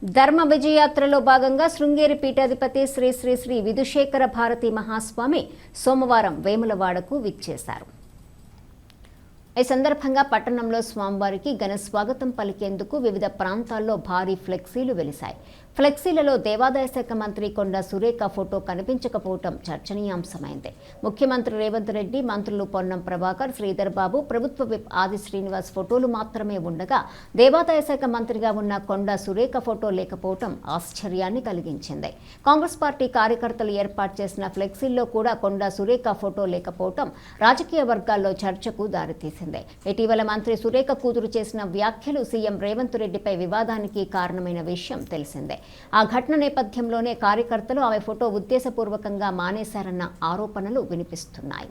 ధర్మ విజయయాత్రలో భాగంగా శృంగేరి పీఠాధిపతి శ్రీ శ్రీ శ్రీ విధుశేఖర భారతి మహాస్వామి సోమవారం వేములవాడకు విచ్చేశారు. ఈ సందర్భంగా పట్టణంలో స్వామివారికి ఘన స్వాగతం పలికేందుకు వివిధ ప్రాంతాల్లో భారీ ఫ్లెక్సీలు వెలిశాయి. ఫ్లెక్సీలలో దేవాదాయ శాఖ మంత్రి కొండా సురేఖ ఫోటో కనిపించకపోవడం చర్చనీయాంశమైంది. ముఖ్యమంత్రి రేవంత్ రెడ్డి, మంత్రులు పొన్నం ప్రభాకర్, శ్రీధర్ బాబు, ప్రభుత్వ విప్ ఆది శ్రీనివాస్ ఫోటోలు మాత్రమే ఉండగా దేవాదాయ శాఖ మంత్రిగా ఉన్న కొండా సురేఖ ఫోటో లేకపోవడం ఆశ్చర్యాన్ని కలిగించింది. కాంగ్రెస్ పార్టీ కార్యకర్తలు ఏర్పాటు చేసిన ఫ్లెక్సీల్లో కూడా కొండా సురేఖ ఫోటో లేకపోవడం రాజకీయ వర్గాల్లో చర్చకు దారితీసింది. ఇటీవల మంత్రి సురేఖ కూతురు చేసిన వ్యాఖ్యలు సీఎం రేవంత్ రెడ్డిపై వివాదానికి కారణమైన విషయం తెలిసిందే. ఆ ఘటన నేపథ్యంలోనే కార్యకర్తలు ఆమె ఫోటో ఉద్దేశపూర్వకంగా మానేశారన్న ఆరోపణలు వినిపిస్తున్నాయి.